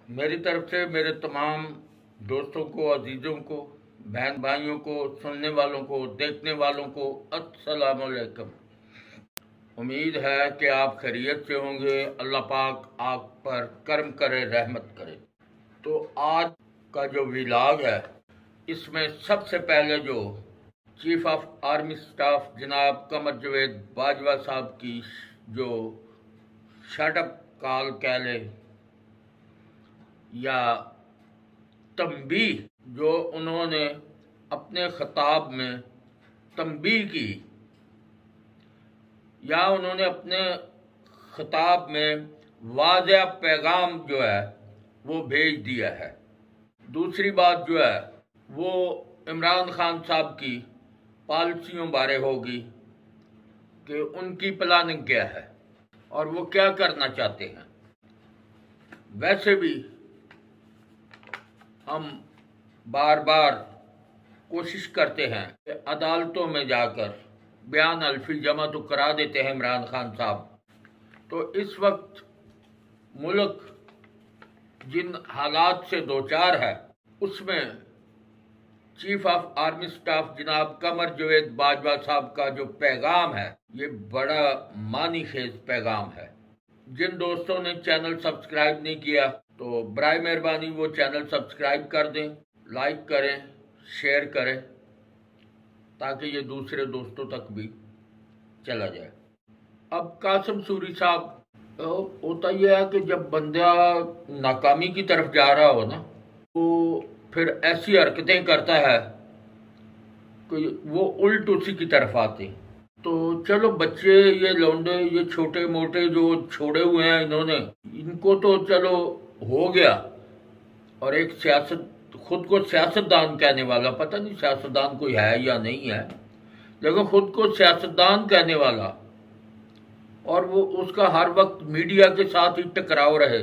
मेरी तरफ से मेरे तमाम दोस्तों को, अजीज़ों को, बहन भाइयों को, सुनने वालों को, देखने वालों को अस्सलाम वालेकुम। उम्मीद है कि आप खैरियत से होंगे। अल्लाह पाक आप पर करम करे, रहमत करे। तो आज का जो व्लॉग है, इसमें सबसे पहले जो चीफ ऑफ आर्मी स्टाफ जनाब कमर जावेद बाजवा साहब की जो शटअप कॉल कह ले या तंबीह जो उन्होंने अपने खिताब में तंबीह की, या उन्होंने अपने खिताब में वाज़ेह पैगाम जो है वो भेज दिया है। दूसरी बात जो है वो इमरान खान साहब की पॉलिसियों बारे होगी कि उनकी प्लानिंग क्या है और वो क्या करना चाहते हैं। वैसे भी हम बार बार कोशिश करते हैं कि अदालतों में जाकर बयान अल्फी जमा तो करा देते हैं इमरान खान साहब। तो इस वक्त मुल्क जिन हालात से दो चार है, उसमें चीफ ऑफ आर्मी स्टाफ जनाब कमर जावेद बाजवा साहब का जो पैगाम है, ये बड़ा मानी खेज पैगाम है। जिन दोस्तों ने चैनल सब्सक्राइब नहीं किया तो बराए मेहरबानी वो चैनल सब्सक्राइब कर दें, लाइक करें, शेयर करें, ताकि ये दूसरे दोस्तों तक भी चला जाए। अब कासिम सूरी साहब, होता यह है कि जब बंदा नाकामी की तरफ जा रहा हो ना, तो फिर ऐसी हरकतें करता है कि वो उल्ट उसी की तरफ आते हैं। तो चलो बच्चे, ये लौंडे, ये छोटे मोटे जो छोड़े हुए हैं इन्होंने, इनको तो चलो हो गया। और एक सियासत, खुद को सियासतदान कहने वाला, पता नहीं सियासतदान कोई है या नहीं है, लेकिन खुद को सियासतदान कहने वाला, और वो उसका हर वक्त मीडिया के साथ ही टकराव रहे,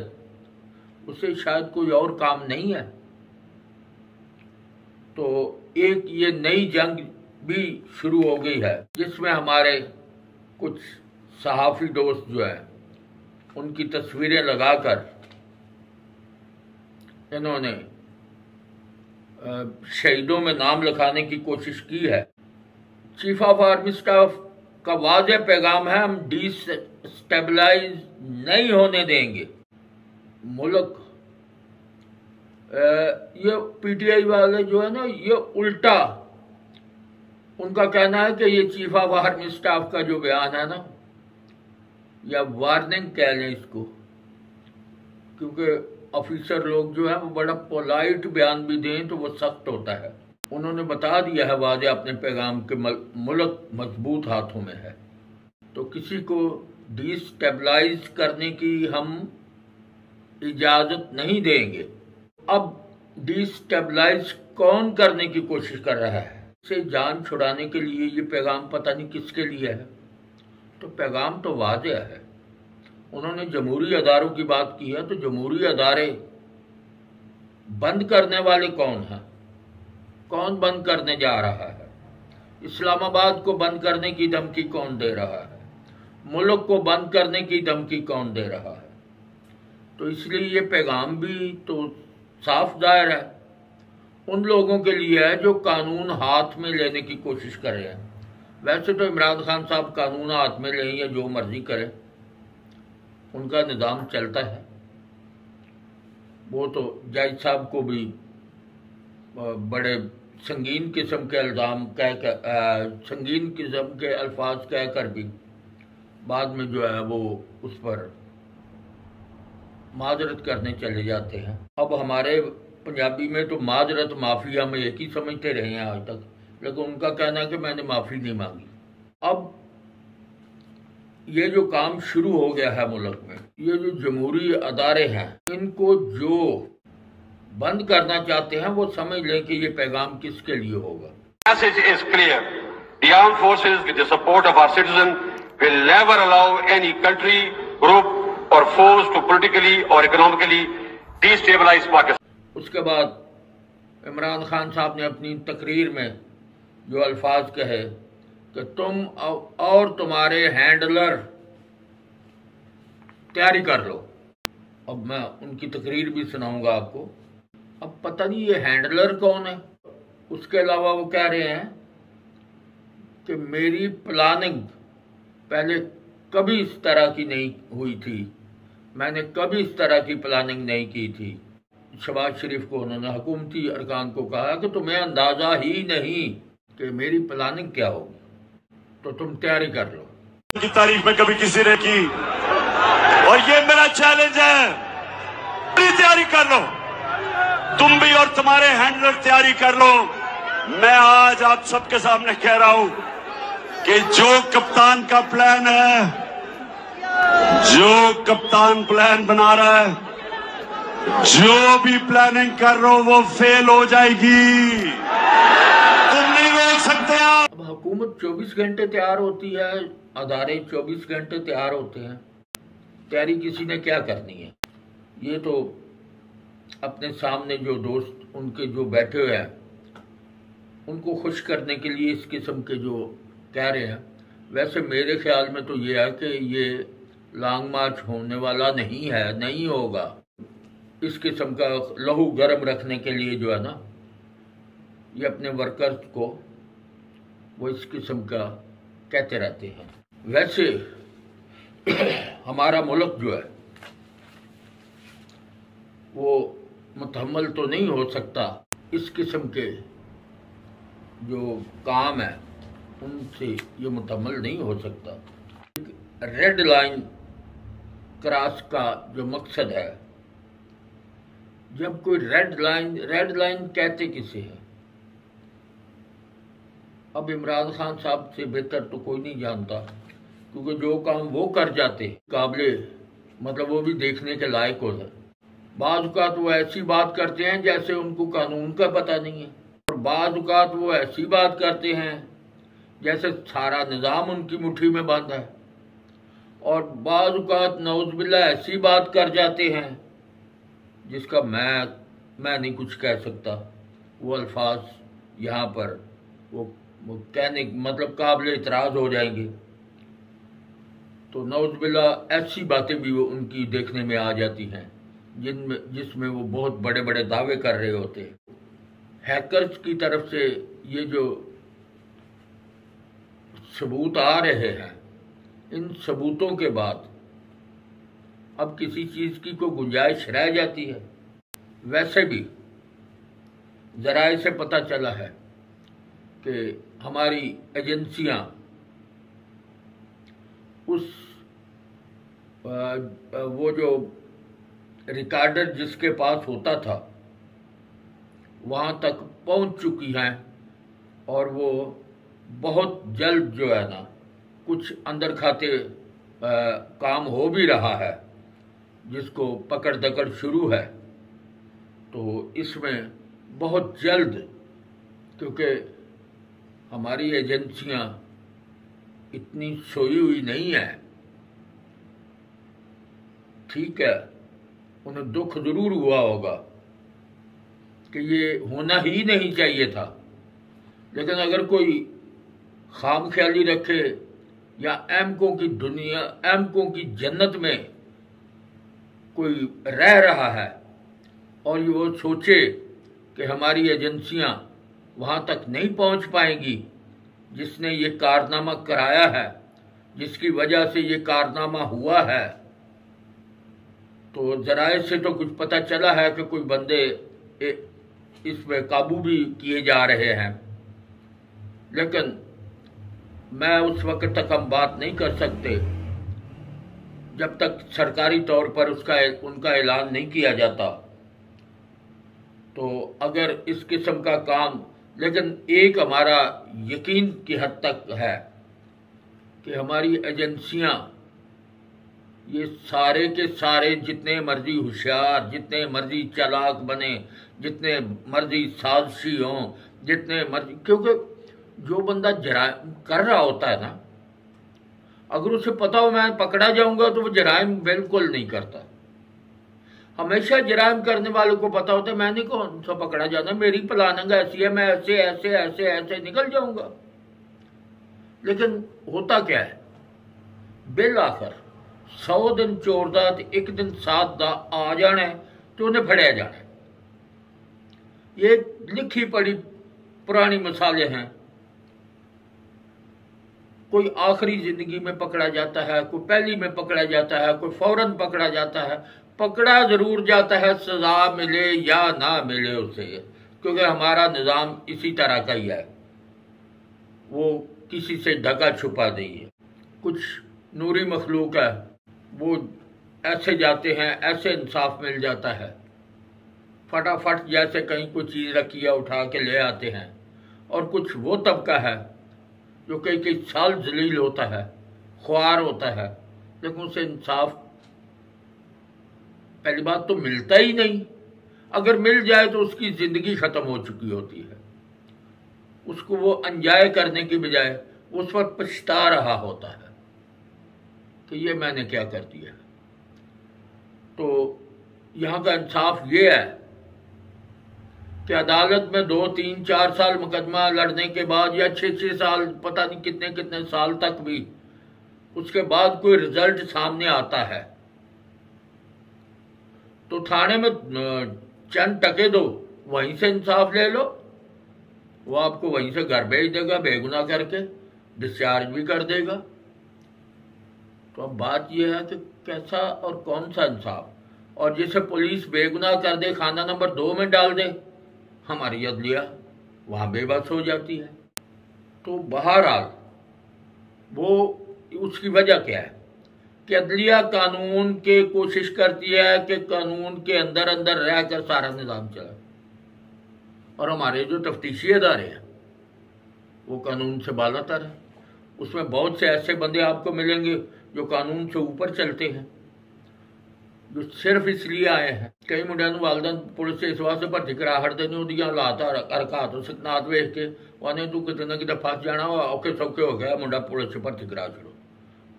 उसे शायद कोई और काम नहीं है। तो एक ये नई जंग भी शुरू हो गई है, जिसमें हमारे कुछ सहाफ़ी दोस्त जो है उनकी तस्वीरें लगाकर इन्होंने शहीदों में नाम लिखाने की कोशिश की है। चीफ ऑफ आर्मी स्टाफ का वाज़ेह पैगाम है, हम डिस्टेबलाइज नहीं होने देंगे मुल्क। ये पीटीआई वाले जो है ना, ये उल्टा उनका कहना है कि ये चीफ ऑफ आर्मी स्टाफ का जो बयान है ना, या वार्निंग कह लें इसको, क्योंकि ऑफिसर लोग जो है वो बड़ा पोलाइट बयान भी दें तो वो सख्त होता है। उन्होंने बता दिया है वाज़ेह अपने पैगाम के मुल्क मजबूत हाथों में है, तो किसी को डिस्टेबलाइज करने की हम इजाज़त नहीं देंगे। अब डिस्टेबलाइज कौन करने की कोशिश कर रहा है? से जान छुड़ाने के लिए ये पैगाम पता नहीं किसके लिए है। तो पैगाम तो वाज़ेह है। उन्होंने जमहूरी अदारों की बात की है, तो जमहूरी अदारे बंद करने वाले कौन हैं? कौन बंद करने जा रहा है? इस्लामाबाद को बंद करने की धमकी कौन दे रहा है? मुल्क को बंद करने की धमकी कौन दे रहा है? तो इसलिए ये पैगाम भी तो साफ जाहिर है उन लोगों के लिए है जो कानून हाथ में लेने की कोशिश कर रहे हैं। वैसे तो इमरान खान साहब कानून हाथ में लें या जो मर्जी करें, उनका निज़ाम चलता है। वो तो जज साहब को भी बड़े संगीन किस्म के इल्ज़ाम संगीन किस्म के अल्फाज कहकर भी बाद में जो है वो उस पर माजरत करने चले जाते हैं। अब हमारे पंजाबी में तो माजरत माफ़ी हम एक ही समझते रहे हैं आज तक, लेकिन उनका कहना है कि मैंने माफ़ी नहीं मांगी। अब ये जो काम शुरू हो गया है मुल्क में, ये जो जमहूरी अदारे हैं, इनको जो बंद करना चाहते हैं वो समझ लें कि ये पैगाम किसके लिए होगा। Message is clear. The armed forces, with the support of our citizens, will never allow any country, group or force to politically or economically destabilize Pakistan. उसके बाद इमरान खान साहब ने अपनी तकरीर में जो अल्फाज कहे कि तुम और तुम्हारे हैंडलर तैयारी कर लो। अब मैं उनकी तकरीर भी सुनाऊंगा आपको। अब पता नहीं ये हैंडलर कौन है। उसके अलावा वो कह रहे हैं कि मेरी प्लानिंग पहले कभी इस तरह की नहीं हुई थी, मैंने कभी इस तरह की प्लानिंग नहीं की थी। शहबाज शरीफ को उन्होंने हुकूमती अरकान को कहा कि तुम्हें अंदाजा ही नहीं कि मेरी प्लानिंग क्या होगी, तो तुम तैयारी कर लो। की तारीख में कभी किसी ने की, और ये मेरा चैलेंज है, पूरी तैयारी कर लो, तुम भी और तुम्हारे हैंडलर तैयारी कर लो। मैं आज आप सबके सामने कह रहा हूं कि जो कप्तान का प्लान है, जो कप्तान प्लान बना रहा है, जो भी प्लानिंग कर रहे हो वो फेल हो जाएगी, तुम नहीं रोक सकते। अब हुकूमत 24 घंटे तैयार होती है, अदारे 24 घंटे तैयार होते हैं, तैयारी किसी ने क्या करनी है। ये तो अपने सामने जो दोस्त उनके जो बैठे हुए हैं उनको खुश करने के लिए इस किस्म के जो कह रहे हैं। वैसे मेरे ख्याल में तो ये है कि ये लॉन्ग मार्च होने वाला नहीं है, नहीं होगा। इस किस्म का लहू गर्म रखने के लिए जो है ना, ये अपने वर्कर्स को वो इस किस्म का कहते रहते हैं। वैसे हमारा मुल्क जो है वो मुतहम्मल तो नहीं हो सकता इस किस्म के जो काम है, उनसे ये मुतहम्मल नहीं हो सकता। रेड लाइन क्रॉस का जो मकसद है, जब कोई रेड लाइन कहते किसे है। अब इमरान खान साहब से बेहतर तो कोई नहीं जानता, क्योंकि जो काम वो कर जाते काबिले मतलब वो भी देखने के लायक होता है। बाज़ औक़ात वो ऐसी बात करते हैं जैसे उनको कानून का पता नहीं है, और बाज़ औक़ात वो ऐसी बात करते हैं जैसे सारा निज़ाम उनकी मुट्ठी में बंद है, और बाज़ औक़ात नौज़ुबिल्लाह ऐसी बात कर जाते हैं जिसका मैं नहीं कुछ कह सकता। वो अल्फाज यहाँ पर वो कहने मतलब काबिल इतराज़ हो जाएंगे। तो नौज़ुबिल्लाह ऐसी बातें भी वो उनकी देखने में आ जाती हैं जिसमें वो बहुत बड़े बड़े दावे कर रहे होते हैं। हैकर्स की तरफ से ये जो सबूत आ रहे हैं, इन सबूतों के बाद अब किसी चीज़ की कोई गुंजाइश रह जाती है। वैसे भी ज़राए से पता चला है कि हमारी एजेंसियां उस वो जो रिकॉर्डर जिसके पास होता था वहाँ तक पहुँच चुकी हैं, और वो बहुत जल्द जो है ना कुछ अंदर खाते काम हो भी रहा है, जिसको पकड़ दकड़ शुरू है। तो इसमें बहुत जल्द, क्योंकि हमारी एजेंसियां इतनी सोई हुई नहीं है, ठीक है, उन्हें दुख जरूर हुआ होगा कि ये होना ही नहीं चाहिए था, लेकिन अगर कोई खाम ख्याली रखे या एमको की दुनिया, एमको की जन्नत में कोई रह रहा है और ये वो सोचे कि हमारी एजेंसियां वहाँ तक नहीं पहुँच पाएंगी जिसने ये कारनामा कराया है, जिसकी वजह से ये कारनामा हुआ है, तो ज़राए से तो कुछ पता चला है कि कोई बंदे इसमें काबू भी किए जा रहे हैं, लेकिन मैं उस वक्त तक हम बात नहीं कर सकते जब तक सरकारी तौर पर उनका ऐलान नहीं किया जाता। तो अगर इस किस्म का काम, लेकिन एक हमारा यकीन की हद तक है कि हमारी एजेंसियां ये सारे के सारे जितने मर्जी होशियार, जितने मर्जी चालाक बने, जितने मर्जी साजिशी हों, जितने मर्जी, क्योंकि जो बंदा जराइम कर रहा होता है ना, अगर उसे पता हो मैं पकड़ा जाऊंगा तो वो जराइम बिल्कुल नहीं करता। हमेशा जराइम करने वालों को पता होता है मैंने कौन सा पकड़ा जाना, मेरी प्लानिंग ऐसी है, मैं ऐसे ऐसे ऐसे ऐसे निकल जाऊंगा। लेकिन होता क्या है, बिल आखिर 100 दिन चोरदा ते एक दिन साथ दा आ जाना है तो उन्हें फड़िया जाना है। ये लिखी पढ़ी पुरानी मिसालें हैं। कोई आखिरी जिंदगी में पकड़ा जाता है, कोई पहली में पकड़ा जाता है, कोई फौरन पकड़ा जाता है। पकड़ा जरूर जाता है, सजा मिले या ना मिले उसे, क्योंकि हमारा निज़ाम इसी तरह का ही है, वो किसी से ढका छुपा नहीं है। कुछ नूरी मखलूक है, वो ऐसे जाते हैं, ऐसे इंसाफ मिल जाता है, फटाफट जैसे कहीं कोई चीज़ रखी है उठा के ले आते हैं। और कुछ वो तबका है जो कई कई साल जलील होता है, ख्वार होता है, लेकिन उसे इंसाफ पहली बात तो मिलता ही नहीं। अगर मिल जाए तो उसकी ज़िंदगी ख़त्म हो चुकी होती है, उसको वो एंजॉय करने की बजाय उस पर पछता रहा होता है कि ये मैंने क्या कर दिया। तो यहाँ का इंसाफ ये है कि अदालत में 2, 3, 4 साल मुकदमा लड़ने के बाद या 6 साल, पता नहीं कितने कितने साल तक भी, उसके बाद कोई रिजल्ट सामने आता है तो थाने में चंद टके दो, वहीं से इंसाफ ले लो, वो आपको वहीं से घर भेज देगा बेगुनाह करके, डिस्चार्ज भी कर देगा। तो अब बात यह है कि कैसा और कौन सा इंसाफ। और जिसे पुलिस बेगुनाह कर दे, खाना नंबर 2 में डाल दे, हमारी अदलिया वहाँ बेबस हो जाती है। तो बहरहाल वो उसकी वजह क्या है कि अदलिया कानून के कोशिश करती है कि कानून के अंदर अंदर रहकर सारा निज़ाम चले, और हमारे जो तफ्तीशी अदारे हैं वो कानून से बालातर है। उसमें बहुत से ऐसे बंदे आपको मिलेंगे जो कानून से ऊपर चलते हैं, जो सिर्फ इसलिए आए हैं। कई मुंडिया वालदन पुलिस से इस वास्ते भर्ती करा हटते नहीं उदियां हालात हरकत सिकनात वेख के वाने तू कितने ना कितने फस जाना, औखे सौखे हो गया मुंडा पुलिस से भर्ती करा छोड़ो,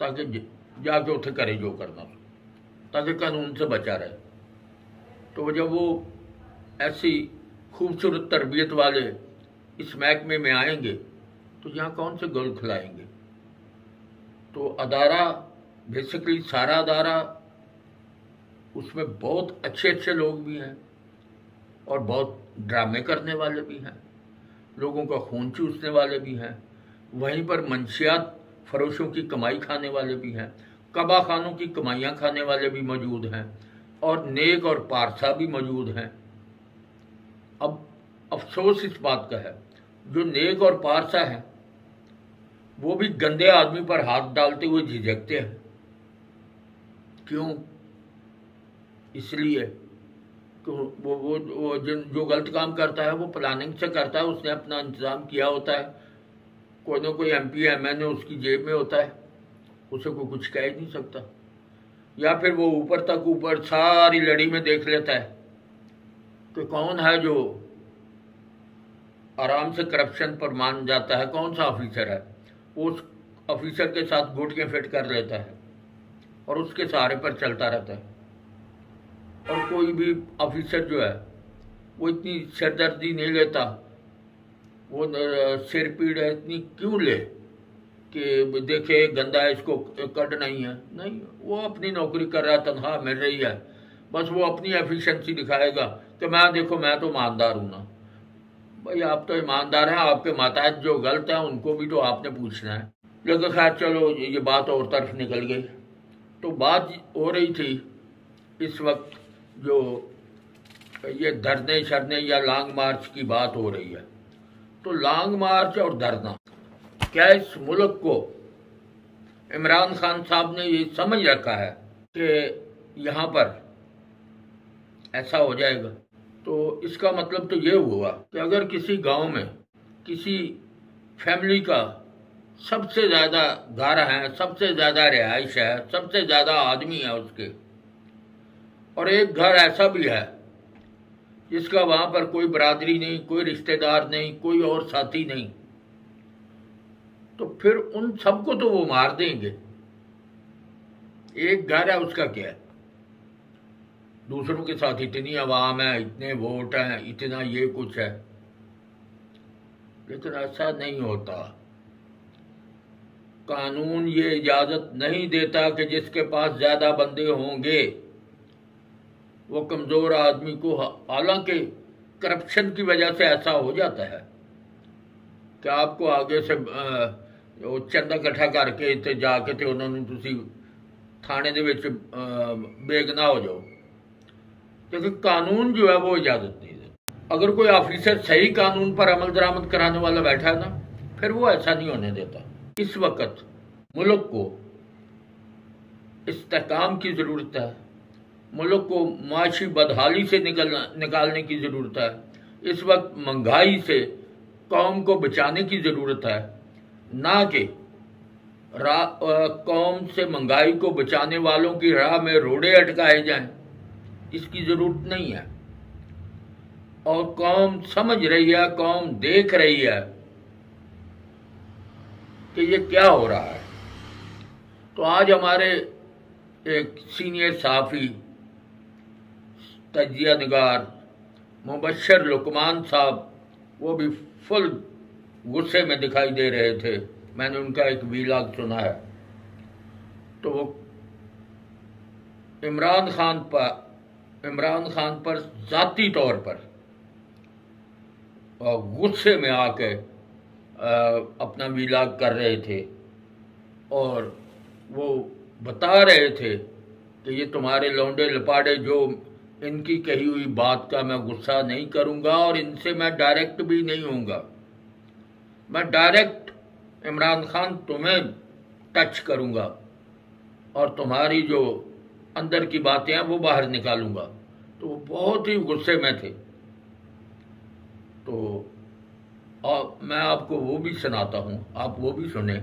ताकि जाके उत्थे करे जो करना, ताकि कानून से बचा रहे। तो जब वो ऐसी खूबसूरत तरबियत वाले इस महकमे में आएंगे तो यहाँ कौन से गुल खिलाएंगे। तो अदारा बेसिकली सारा अदारा, उसमें बहुत अच्छे अच्छे लोग भी हैं और बहुत ड्रामे करने वाले भी हैं, लोगों का खून चूसने वाले भी हैं, वहीं पर मंशियात फरोशों की कमाई खाने वाले भी हैं, कबा खानों की कमाइयाँ खाने वाले भी मौजूद हैं, और नेक और पारसा भी मौजूद हैं। अब अफसोस इस बात का है जो नेक और पारसा है वो भी गंदे आदमी पर हाथ डालते हुए झिझकते हैं। क्यों? इसलिए कि वो जो गलत काम करता है वो प्लानिंग से करता है, उसने अपना इंतज़ाम किया होता है, कोई ना कोई MP MNA उसकी जेब में होता है, उसे कोई कुछ कह ही नहीं सकता। या फिर वो ऊपर सारी लड़ी में देख लेता है कि कौन है जो आराम से करप्शन पर मान जाता है, कौन सा ऑफिसर है, वो उस ऑफिसर के साथ घुटके फिट कर लेता है और उसके सहारे पर चलता रहता है। और कोई भी ऑफिसर जो है वो इतनी सिरदर्दी नहीं लेता, वो सिर पीड़ है इतनी क्यों ले कि देखे गंदा है इसको कट नहीं है, नहीं, वो अपनी नौकरी कर रहा है, तनख्वाह मिल रही है, बस वो अपनी एफिशिएंसी दिखाएगा कि मैं देखो मैं तो ईमानदार हूँ ना। भाई आप तो ईमानदार हैं, आपके माताहत जो गलत हैं उनको भी तो आपने पूछना है। लेकिन खैर चलो ये बात और तरफ निकल गई। तो बात हो रही थी इस वक्त जो ये धरने शरने या लॉन्ग मार्च की बात हो रही है। तो लॉन्ग मार्च और धरना, क्या इस मुल्क को इमरान खान साहब ने ये समझ रखा है कि यहाँ पर ऐसा हो जाएगा? तो इसका मतलब तो ये हुआ कि अगर किसी गांव में किसी फैमिली का सबसे ज़्यादा घर है, सबसे ज़्यादा रिहाइश है, सबसे ज़्यादा आदमी है उसके, और एक घर ऐसा भी है जिसका वहाँ पर कोई बरादरी नहीं, कोई रिश्तेदार नहीं, कोई और साथी नहीं, तो फिर उन सबको तो वो मार देंगे। एक घर है उसका क्या है, दूसरों के साथ इतनी आवाम है, इतने वोट हैं, इतना ये कुछ है, लेकिन ऐसा नहीं होता। कानून ये इजाज़त नहीं देता कि जिसके पास ज़्यादा बंदे होंगे वो कमज़ोर आदमी को, हालांकि करप्शन की वजह से ऐसा हो जाता है कि आपको आगे से वो चंदा इकट्ठा करके ते जाके ते उन्होंने तुसी थाने दे विच बेगना हो जाओ, क्योंकि कानून जो है वो इजाज़त नहीं देता। अगर कोई ऑफिसर सही कानून पर अमल दरामद कराने वाला बैठा है ना, फिर वो ऐसा नहीं होने देता। इस वक्त मुल्क को इस्तेहकाम की ज़रूरत है, मुल्क को माशी बदहाली से निकालने की ज़रूरत है। इस वक्त महंगाई से कौम को बचाने की ज़रूरत है, ना कि कौम से महंगाई को बचाने वालों की राह में रोड़े अटकाए जाएं। इसकी ज़रूरत नहीं है। और कौम समझ रही है, कौम देख रही है कि ये क्या हो रहा है। तो आज हमारे एक सीनियर सहाफ़ी तजिया निगार मुबश्शिर लुकमान साहब, वो भी फुल गुस्से में दिखाई दे रहे थे। मैंने उनका एक वीलॉग सुना है। तो वो इमरान खान पर ज़ाती तौर पर गुस्से में आके अपना वीलॉग कर रहे थे और वो बता रहे थे कि ये तुम्हारे लौंडे लपाड़े, जो इनकी कही हुई बात का मैं गुस्सा नहीं करूंगा और इनसे मैं डायरेक्ट भी नहीं होऊंगा। मैं डायरेक्ट इमरान खान तुम्हें टच करूंगा और तुम्हारी जो अंदर की बातें हैं वो बाहर निकालूंगा। तो वो बहुत ही गुस्से में थे। तो मैं आपको वो भी सुनाता हूं, आप वो भी सुने।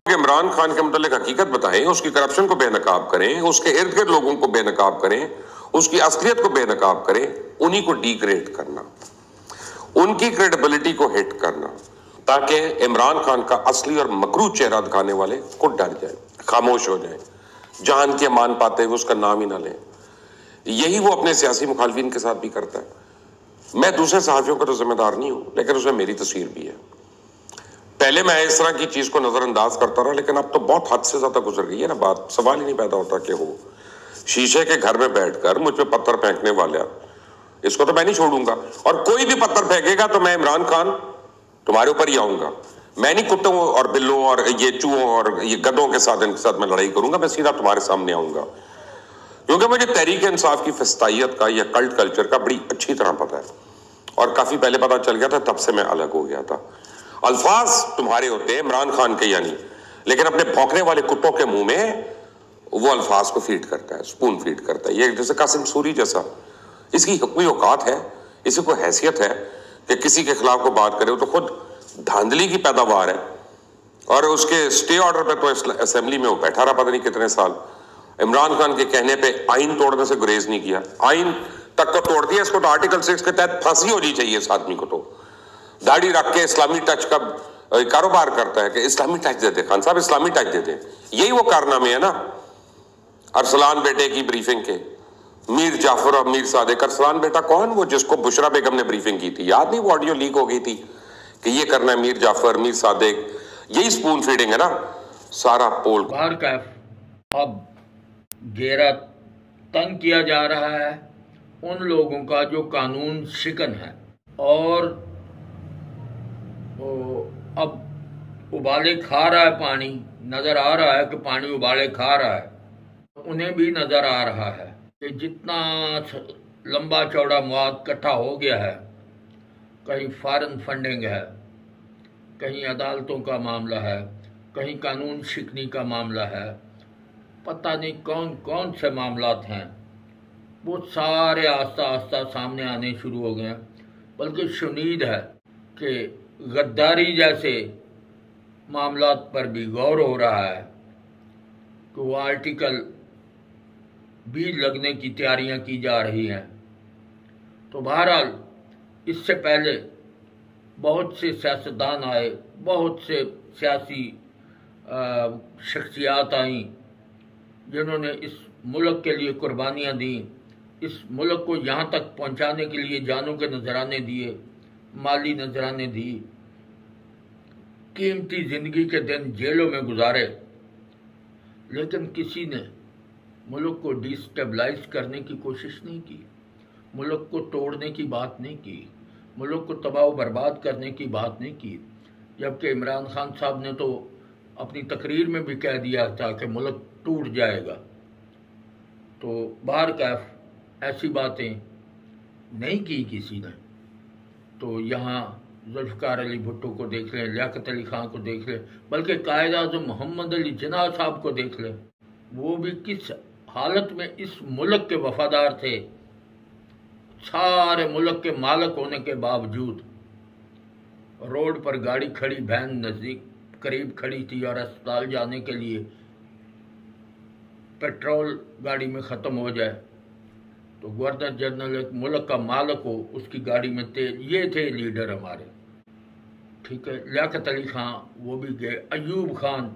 इमरान खान के मुतालिक हकीकत बताएं, उसकी करप्शन को बेनकाब करें, उसके इर्द गिर्द लोगों को बेनकाब करें, उसकी असलियत को बेनकाब करें, उन्हीं को डिग्रेड करना, उनकी क्रेडिबिलिटी को हिट करना, ताकि इमरान खान का असली और मकरू चेहरा दिखाने वाले को डर जाए, खामोश हो जाए, जान के मान पाते हुए उसका नाम ही ना लें। यही वो अपने सियासी मुखालफिन के साथ भी करता है। मैं दूसरे सहाफियों का तो जिम्मेदार नहीं हूं, लेकिन उसमें मेरी तस्वीर भी है। पहले मैं इस तरह की चीज को नजरअंदाज करता रहा, लेकिन अब तो बहुत हद से ज्यादा गुजर गई है ना बात। सवाल ही नहीं पैदा होता कि हो शीशे के घर में बैठकर मुझ पे पत्थर फेंकने वाला, इसको तो मैं नहीं छोड़ूंगा। और कोई भी पत्थर फेंकेगा तो मैं इमरान खान तुम्हारे ऊपर ही आऊंगा। मैं नहीं कुत्तों और बिल्लों और ये चूहों और ये गधों के साथ, इनके साथ मैं लड़ाई करूंगा। मैं सीधा तुम्हारे सामने आऊंगा, क्योंकि मुझे तहरीक इंसाफ की फस्तायत का या कल्ट कल्चर का बड़ी अच्छी तरह पता है और काफी पहले पता चल गया था, तब से मैं अलग हो गया था। अल्फाज तुम्हारे होते हैं इमरान खान के यानी, लेकिन अपने भौंकने वाले कुत्तों के मुंह में वो अल्फाज को फीड करता है, स्पून फीड करता है। ये जैसे कासिम सूरी जैसा, इसकी कोई औकात है, इसी को हैसियत है कि किसी के खिलाफ को बात करे, तो खुद धांधली की पैदावार है। और उसके स्टे ऑर्डर पे तो असेंबली में वो बैठा रहा पता नहीं कितने साल। इमरान खान के कहने पे आइन तोड़ने से गुरेज नहीं किया, आइन तक को तोड़ दिया। इसको तो आर्टिकल 6 के तहत फांसी होनी चाहिए इस आदमी को। तो दाढ़ी रख के इस्लामी टच का कारोबार करता है कि इस्लामी टच दे दे, खान साहब इस्लामी टच दे दे। यही वो कारनामे है ना अरसलान बेटे की ब्रीफिंग के, मीर जाफर और मीर सादिक। अरसलान बेटा कौन? वो जिसको बुशरा बेगम ने ब्रीफिंग की थी, याद नहीं? वो ऑडियो लीक हो गई थी कि ये करना है मीर जाफर, मीर सादिक। यही स्पून फीडिंग है ना सारा पोल। अब घेरा तंग किया जा रहा है उन लोगों का जो कानून शिकन है, और अब उबाले खा रहा है पानी, नजर आ रहा है कि पानी उबाले खा रहा है। उन्हें भी नजर आ रहा है कि जितना लंबा चौड़ा मवाद इकट्ठा हो गया है, कहीं फॉरेन फंडिंग है, कहीं अदालतों का मामला है, कहीं कानून शिकनी का मामला है, पता नहीं कौन कौन से मामलात हैं, वो सारे आस्ता आस्ता सामने आने शुरू हो गए हैं। बल्कि शुनीद है कि गद्दारी जैसे मामलात पर भी गौर हो रहा है कि वो आर्टिकल भी लगने की तैयारियां की जा रही हैं। तो बहरहाल इससे पहले बहुत से सियासतदान आए, बहुत से सियासी शख्सियात आईं जिन्होंने इस मुल्क के लिए कुर्बानियाँ दी, इस मुल्क को यहाँ तक पहुँचाने के लिए जानों के नजराने दिए, माली नजराने दी। कीमती जिंदगी के दिन जेलों में गुजारे, लेकिन किसी ने मुल्क को डिस्टेबलाइज करने की कोशिश नहीं की, मुल्क को तोड़ने की बात नहीं की, मुल्क को तबाह बर्बाद करने की बात नहीं की। जबकि इमरान खान साहब ने तो अपनी तकरीर में भी कह दिया था कि मुल्क टूट जाएगा। तो बाहर कैफ ऐसी बातें नहीं की किसी ने। तो यहाँ जुल्फ़िकार अली भुट्टो को देख लें, लियाकत अली खान को देख लें, बल्कि कायद-ए-आज़म मोहम्मद अली जिन्ना साहब को देख लें, वो भी किस हालत में इस मुल्क के वफादार थे। सारे मुल्क के मालिक होने के बावजूद रोड पर गाड़ी खड़ी, वैन नज़दीक करीब खड़ी थी और अस्पताल जाने के लिए पेट्रोल गाड़ी में ख़त्म हो जाए तो गवर्नर जनरल एक मुल्क का मालिक हो, उसकी गाड़ी में तेज। ये थे लीडर हमारे, ठीक है। लियाकत अली खान वो भी गए, अयूब खान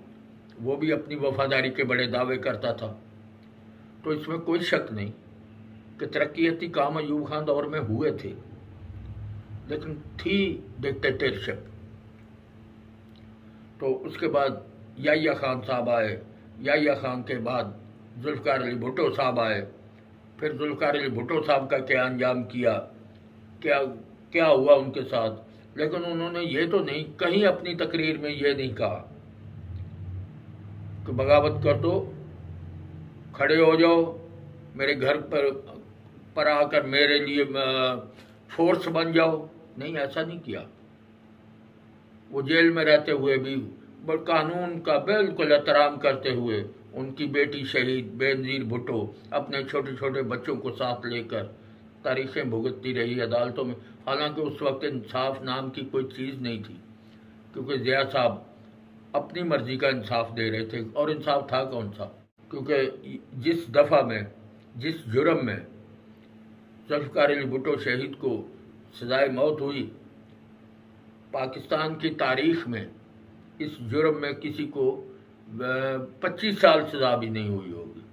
वो भी अपनी वफादारी के बड़े दावे करता था। तो इसमें कोई शक नहीं कि तरक्याती काम अयूब खान दौर में हुए थे, लेकिन थी डिक्टेटरशिप। तो उसके बाद याह्या खान साहब आए, याह्या खान के बाद जुल्फ़िकार अली भुट्टो साहब आए। फिर जुल्फ़िकार अली भुट्टो साहब का क्या अंजाम किया, क्या हुआ उनके साथ, लेकिन उन्होंने ये तो नहीं कहीं अपनी तकरीर में ये नहीं कहा कि बगावत कर दो, खड़े हो जाओ, मेरे घर पर आकर मेरे लिए फोर्स बन जाओ। नहीं, ऐसा नहीं किया। वो जेल में रहते हुए भी कानून का बिल्कुल एहतराम करते हुए उनकी बेटी शहीद बेनज़ीर भुट्टो अपने छोटे छोटे बच्चों को साथ लेकर तारीखें भुगतती रही अदालतों में। हालांकि उस वक्त इंसाफ नाम की कोई चीज़ नहीं थी, क्योंकि ज़िया साहब अपनी मर्जी का इंसाफ दे रहे थे। और इंसाफ था कौन सा, क्योंकि जिस दफ़ा में जिस जुर्म में जुल्फ़िकार अली भुट्टो शहीद को सजाए मौत हुई, पाकिस्तान की तारीख में इस जुर्म में किसी को 25 साल सजा भी नहीं हुई होगी।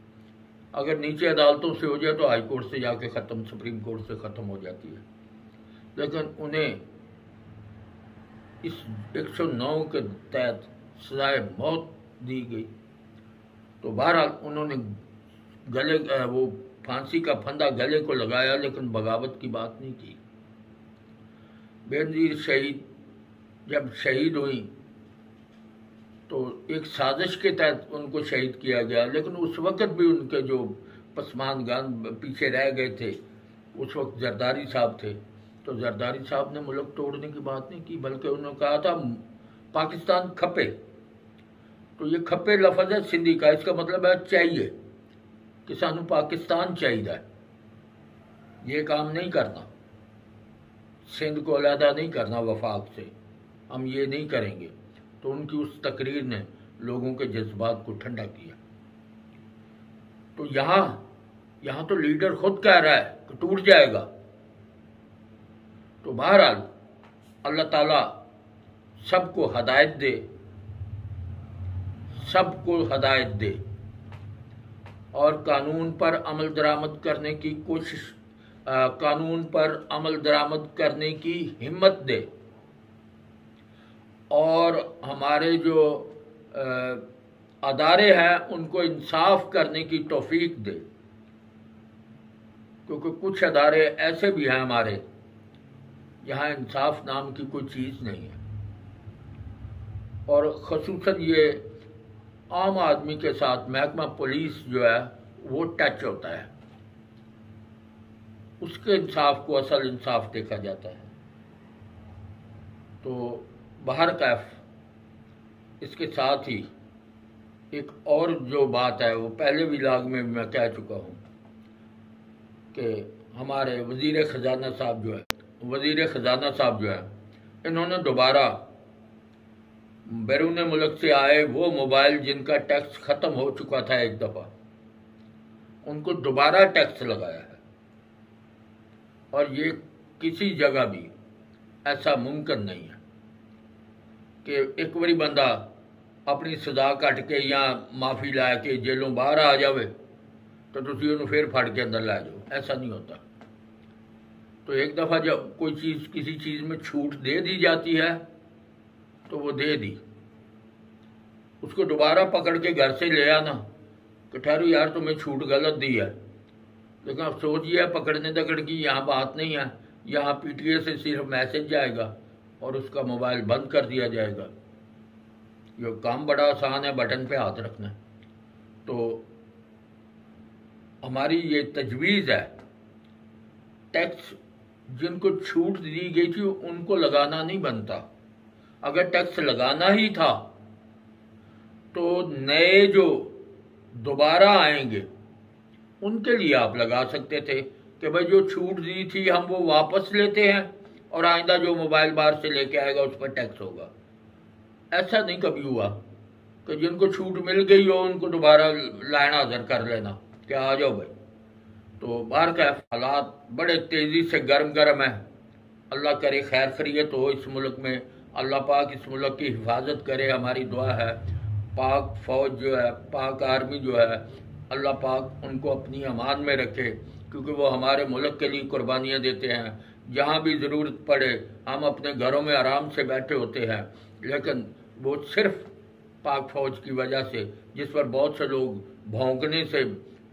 अगर नीचे अदालतों से हो जाए तो हाई कोर्ट से जाके ख़त्म, सुप्रीम कोर्ट से ख़त्म हो जाती है, लेकिन उन्हें इस 109 के तहत सजाए मौत दी गई। तो बहरहाल उन्होंने गले वो फांसी का फंदा गले को लगाया, लेकिन बगावत की बात नहीं की। बेनज़ीर शहीद जब शहीद हुई तो एक साजिश के तहत उनको शहीद किया गया, लेकिन उस वक्त भी उनके जो पसमानदान पीछे रह गए थे, उस वक्त जरदारी साहब थे। तो जरदारी साहब ने मुल्क तोड़ने की बात नहीं की, बल्कि उन्होंने कहा था पाकिस्तान खपे। तो ये खपे लफ्ज़ है सिंधी का, इसका मतलब है चाहिए, कि सानू पाकिस्तान चाहिए। ये काम नहीं करना, सिंध को अलहदा नहीं करना वफाक से, हम ये नहीं करेंगे। तो उनकी उस तकरीर ने लोगों के जज्बात को ठंडा किया। तो यहाँ तो लीडर खुद कह रहा है कि टूट जाएगा। तो बहरहाल अल्लाह ताला सबको हदायत दे, सबको हदायत दे और कानून पर अमल दरामद करने की कोशिश, कानून पर अमल दरामद करने की हिम्मत दे, और हमारे जो अदारे हैं उनको इंसाफ करने की तौफीक दे। क्योंकि कुछ अदारे ऐसे भी हैं हमारे जहाँ इंसाफ नाम की कोई चीज़ नहीं है, और ख़ुसूसन ये आम आदमी के साथ महकमा पुलिस जो है वो टच होता है, उसके इंसाफ को असल इंसाफ देखा जाता है। तो बाहर कैफ इसके साथ ही एक और जो बात है वो पहले व्लॉग में मैं कह चुका हूँ कि हमारे वज़ीर ख़जाना साहब जो है इन्होंने दोबारा बैरून मुल्क से आए वो मोबाइल जिनका टैक्स ख़त्म हो चुका था एक दफ़ा, उनको दोबारा टैक्स लगाया है। और ये किसी जगह भी ऐसा मुमकिन नहीं है कि एक बारी बंदा अपनी सजा कट के या माफ़ी ला के जेलों बाहर आ जाए तो तुसी उन्हें फिर फट के अंदर ला जाओ, ऐसा नहीं होता। तो एक दफ़ा जब कोई चीज़ किसी चीज़ में छूट दे दी जाती है तो वो दे दी। उसको दोबारा पकड़ के घर से ले आना कि ठहरू यार तुम्हें छूट गलत दी है, लेकिन अफसोस ये है पकड़ने दकड़ की यहाँ बात नहीं है, यहाँ पीटीए से सिर्फ मैसेज जाएगा और उसका मोबाइल बंद कर दिया जाएगा। ये काम बड़ा आसान है, बटन पे हाथ रखना। तो हमारी ये तजवीज़ है, टैक्स जिनको छूट दी गई थी उनको लगाना नहीं बनता। अगर टैक्स लगाना ही था तो नए जो दोबारा आएंगे उनके लिए आप लगा सकते थे कि भाई जो छूट दी थी हम वो वापस लेते हैं और आइंदा जो मोबाइल बाहर से लेके आएगा उस पर टैक्स होगा। ऐसा नहीं कभी हुआ कि जिनको छूट मिल गई हो उनको दोबारा लाइन हाजिर कर लेना कि आ जाओ भाई। तो बाहर का हालात बड़े तेज़ी से गर्म है। अल्लाह करे खैर खैरियत हो इस मुल्क में, अल्लाह पाक इस मुल्क की हिफाजत करे, हमारी दुआ है। पाक फ़ौज जो है, पाक आर्मी जो है, अल्लाह पाक उनको अपनी अमान में रखे, क्योंकि वो हमारे मुल्क के लिए कुर्बानियाँ देते हैं। जहाँ भी ज़रूरत पड़े हम अपने घरों में आराम से बैठे होते हैं, लेकिन वो सिर्फ पाक फ़ौज की वजह से, जिस पर बहुत से लोग भौंकने से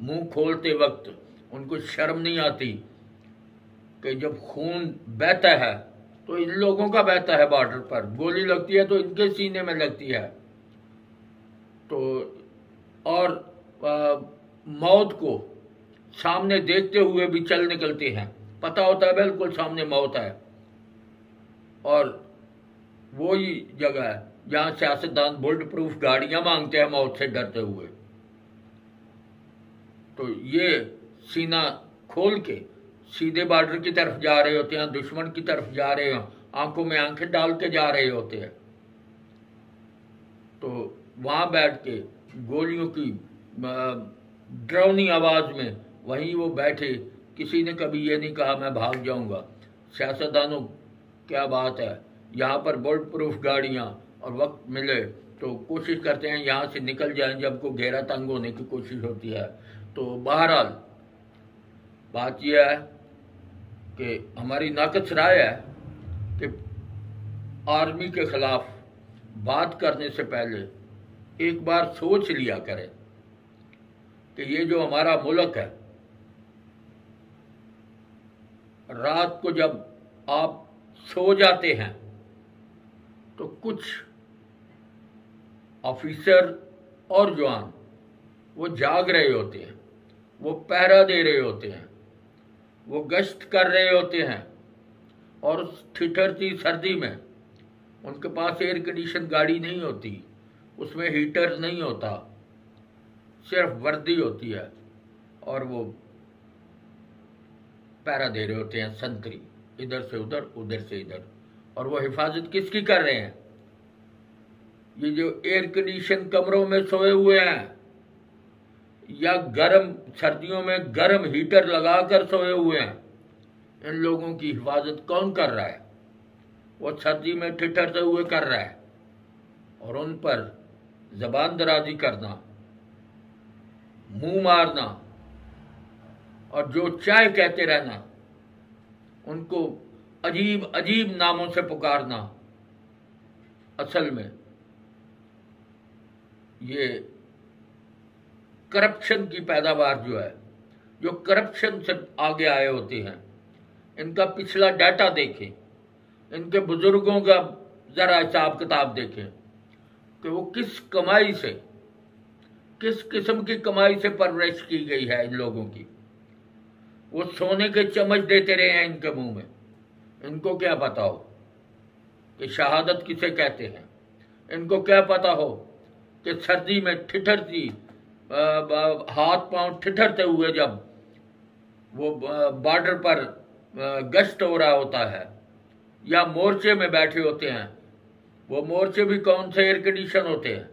मुंह खोलते वक्त उनको शर्म नहीं आती कि जब खून बहता है तो इन लोगों का बहता है, बॉर्डर पर गोली लगती है तो इनके सीने में लगती है। तो और मौत को सामने देखते हुए भी चल निकलते हैं, पता होता है बिल्कुल सामने मौत है। और वही जगह है जहाँ सियासतदान बुलेट प्रूफ गाड़ियाँ मांगते हैं मौत से डरते हुए। तो ये सीना खोल के सीधे बॉर्डर की तरफ जा रहे होते हैं, दुश्मन की तरफ जा रहे हैं, आंखों में आंखें डाल के जा रहे होते हैं। तो वहाँ बैठ के गोलियों की डरावनी आवाज़ में वहीं वो बैठे, किसी ने कभी ये नहीं कहा मैं भाग जाऊंगा। सियासतदानों क्या बात है, यहाँ पर बुलेट प्रूफ गाड़ियाँ, और वक्त मिले तो कोशिश करते हैं यहाँ से निकल जाएं जब को घेरा तंग होने की कोशिश होती है। तो बहरहाल बात यह है कि हमारी नाकस राय है कि आर्मी के खिलाफ बात करने से पहले एक बार सोच लिया करें कि ये जो हमारा मुल्क है, रात को जब आप सो जाते हैं तो कुछ ऑफिसर और जवान वो जाग रहे होते हैं, वो पहरा दे रहे होते हैं, वो गश्त कर रहे होते हैं, और उस ठिठुरती सर्दी में उनके पास एयर कंडीशन गाड़ी नहीं होती, उसमें हीटर नहीं होता, सिर्फ वर्दी होती है, और वो पहरा दे रहे होते हैं संतरी, इधर से उधर उधर से इधर। और वो हिफाजत किसकी कर रहे हैं? ये जो एयर कंडीशन कमरों में सोए हुए हैं या गर्म सर्दियों में गर्म हीटर लगाकर सोए हुए हैं, इन लोगों की हिफाजत कौन कर रहा है? वो सर्दी में ठिठुरते हुए कर रहा है, और उन पर जबान दराजी करना, मुंह मारना और जो चाहे कहते रहना, उनको अजीब अजीब नामों से पुकारना, असल में ये करप्शन की पैदावार जो है, जो करप्शन से आगे आए होते हैं, इनका पिछला डाटा देखें, इनके बुजुर्गों का जरा हिसाब किताब देखें कि वो किस कमाई से, किस किस्म की कमाई से परवरिश की गई है इन लोगों की। वो सोने के चम्मच देते रहे हैं इनके मुंह में, इनको क्या पता हो कि शहादत किसे कहते हैं, इनको क्या पता हो कि सर्दी में ठिठुरती हाथ पांव ठिठुरते हुए जब वो बॉर्डर पर गश्त हो रहा होता है या मोर्चे में बैठे होते हैं, वो मोर्चे भी कौन से एयर कंडीशन होते हैं,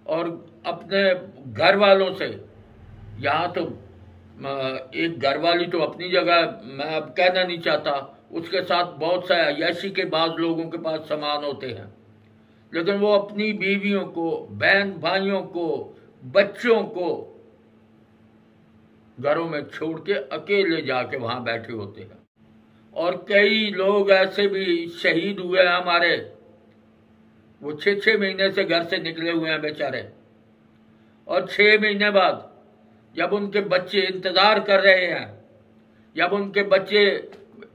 और अपने घर वालों से, यहाँ तो एक घरवाली तो अपनी जगह मैं अब कहना नहीं चाहता, उसके साथ बहुत सा अय्याशी के बाद लोगों के पास सामान होते हैं, लेकिन वो अपनी बीवियों को, बहन भाइयों को, बच्चों को घरों में छोड़ के अकेले जाके वहां बैठे होते हैं। और कई लोग ऐसे भी शहीद हुए हैं हमारे, वो 6-6 महीने से घर से निकले हुए हैं बेचारे, और 6 महीने बाद जब उनके बच्चे इंतजार कर रहे हैं, जब उनके बच्चे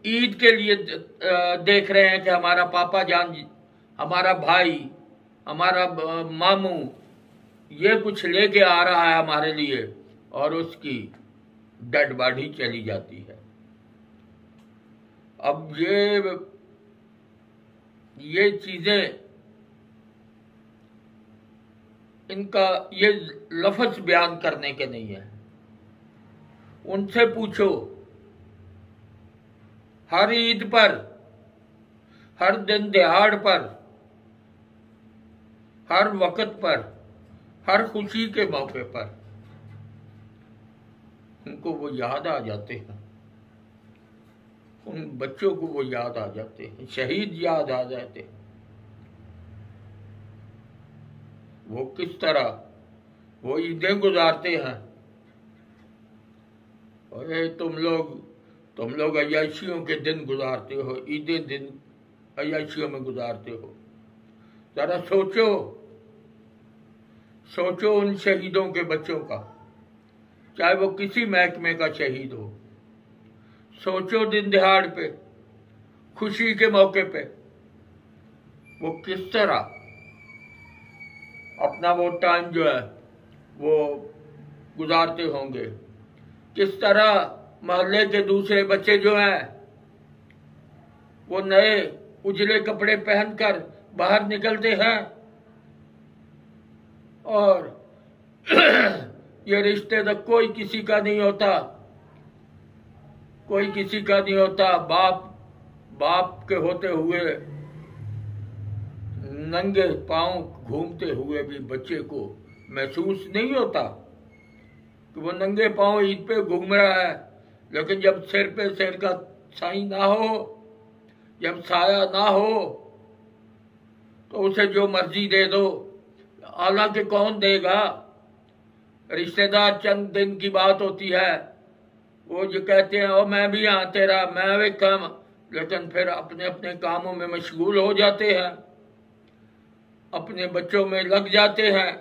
ईद के लिए देख रहे हैं कि हमारा पापा जान, हमारा भाई, हमारा मामू ये कुछ लेके आ रहा है हमारे लिए, और उसकी डेड बॉडी चली जाती है। अब ये चीजें, इनका ये लफ्ज बयान करने के नहीं है। उनसे पूछो, हर ईद पर, हर दिन दिहाड़ पर, हर वक्त पर, हर खुशी के मौके पर उनको वो याद आ जाते हैं, उन बच्चों को वो याद आ जाते हैं, शहीद याद आ जाते हैं। वो किस तरह वो ईदें गुजारते हैं। अरे तुम लोग अय्याशियों के दिन गुजारते हो, ईदें दिन अय्याशियों में गुजारते हो। जरा सोचो उन शहीदों के बच्चों का, चाहे वो किसी महकमे का शहीद हो। सोचो दिन दिहाड़ पे, खुशी के मौके पे वो किस तरह अपना वो टाइम जो है वो गुजारते होंगे। किस तरह मोहल्ले के दूसरे बच्चे जो हैं वो नए उजले कपड़े पहनकर बाहर निकलते हैं, और ये रिश्ते तो कोई किसी का नहीं होता, कोई किसी का नहीं होता। बाप के होते हुए नंगे पांव घूमते हुए भी बच्चे को महसूस नहीं होता कि वो नंगे पांव ईद पे घूम रहा है। लेकिन जब सिर पे सिर का साई ना हो, जब साया ना हो, तो उसे जो मर्जी दे दो, हालांकि कौन देगा। रिश्तेदार चंद दिन की बात होती है, वो जो कहते हैं ओ मैं भी यहाँ तेरा, मैं भी कम, लेकिन फिर अपने अपने कामों में मशगूल हो जाते हैं, अपने बच्चों में लग जाते हैं।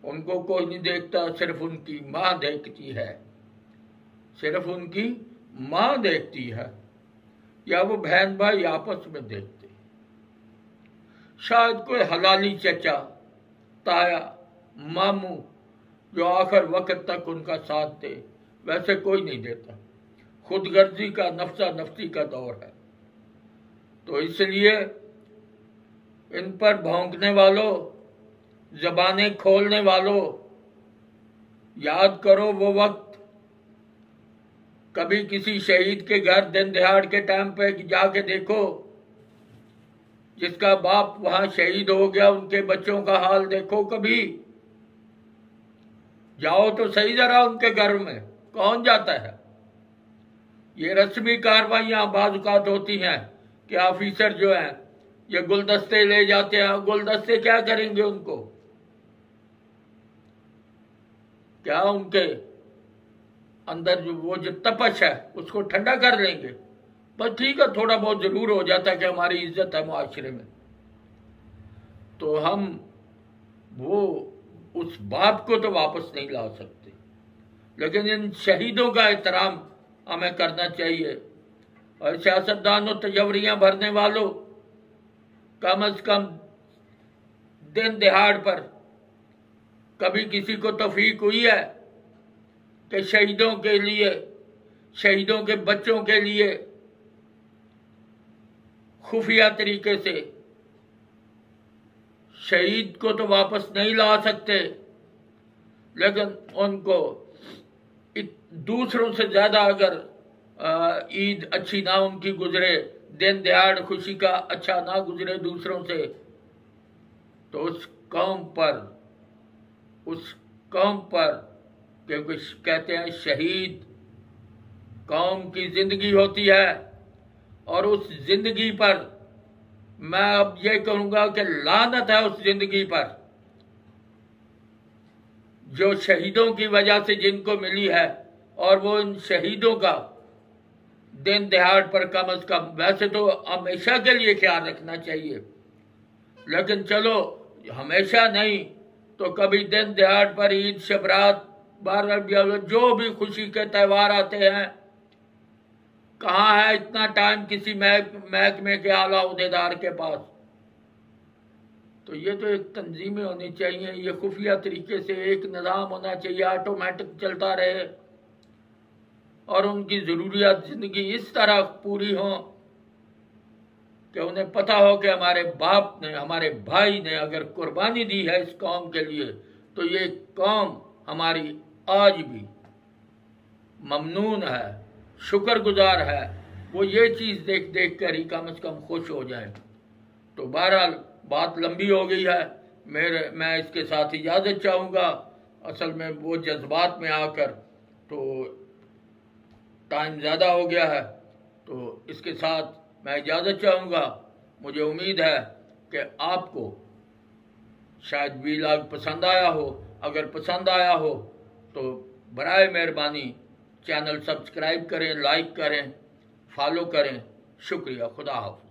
उनको कोई नहीं देखता, सिर्फ उनकी माँ देखती है, सिर्फ उनकी माँ देखती है, या वो बहन भाई आपस में देखते। शायद कोई हलाली चचा, ताया, मामू जो आखिर वक्त तक उनका साथ दे, वैसे कोई नहीं देता। खुदगर्जी का नफ्सा नफ्सी का दौर है। तो इसलिए इन पर भौंकने वालों, जबानें खोलने वालों, याद करो वो वक्त। कभी किसी शहीद के घर दिन दिहाड़ के टाइम पे जाके देखो, जिसका बाप वहां शहीद हो गया, उनके बच्चों का हाल देखो। कभी जाओ तो सही जरा उनके घर में, कौन जाता है। ये रस्मी कार्रवाइयां बाज़-औक़ात होती हैं कि ऑफिसर जो हैं ये गुलदस्ते ले जाते हैं। गुलदस्ते क्या करेंगे उनको, क्या उनके अंदर जो तपश है उसको ठंडा कर लेंगे। बस ठीक है, थोड़ा बहुत जरूर हो जाता है कि हमारी इज्जत है मुआशरे में, तो हम वो उस बाप को तो वापस नहीं ला सकते, लेकिन इन शहीदों का एहतराम हमें करना चाहिए। और सियासतदानों, तजवरियां भरने वालों, कम से कम दिन दिहाड़ पर कभी किसी को तौफीक हुई है कि शहीदों के लिए, शहीदों के बच्चों के लिए खुफिया तरीके से, शहीद को तो वापस नहीं ला सकते, लेकिन उनको दूसरों से ज्यादा अगर ईद अच्छी ना उनकी गुजरे, दिन दिहाड़ खुशी का अच्छा ना गुजरे दूसरों से, तो उस कौम पर क्योंकि कहते हैं शहीद कौम की जिंदगी होती है, और उस जिंदगी पर मैं अब ये कहूंगा कि लानत है उस जिंदगी पर जो शहीदों की वजह से जिनको मिली है, और वो इन शहीदों का दिन दिहाड़ पर कम अज कम, वैसे तो हमेशा के लिए ख्याल रखना चाहिए, लेकिन चलो हमेशा नहीं तो कभी दिन दिहाड़ पर ईद, शबरात, 12 जो भी खुशी के त्यौहार आते हैं, कहाँ है इतना टाइम किसी महकमे के आला उहदेदार के पास। तो ये तो एक तंजीमें होनी चाहिए, ये खुफिया तरीके से एक निज़ाम होना चाहिए, ऑटोमेटिक चलता रहे और उनकी ज़रूरियात ज़िंदगी इस तरह पूरी हो कि उन्हें पता हो कि हमारे बाप ने, हमारे भाई ने अगर कुर्बानी दी है इस कौम के लिए, तो ये कौम हमारी आज भी ममनून है, शुक्रगुजार है। वो ये चीज़ देख देख कर ही कम से कम खुश हो जाए। तो बहरहाल बात लंबी हो गई है, मैं इसके साथ इजाज़त चाहूँगा। असल में वो जज्बात में आकर तो टाइम ज़्यादा हो गया है, तो इसके साथ मैं इजाज़त चाहूँगा। मुझे उम्मीद है कि आपको शायद वीलॉग पसंद आया हो। अगर पसंद आया हो तो बराए मेहरबानी चैनल सब्सक्राइब करें, लाइक करें, फॉलो करें। शुक्रिया। खुदा हाफ़िज़।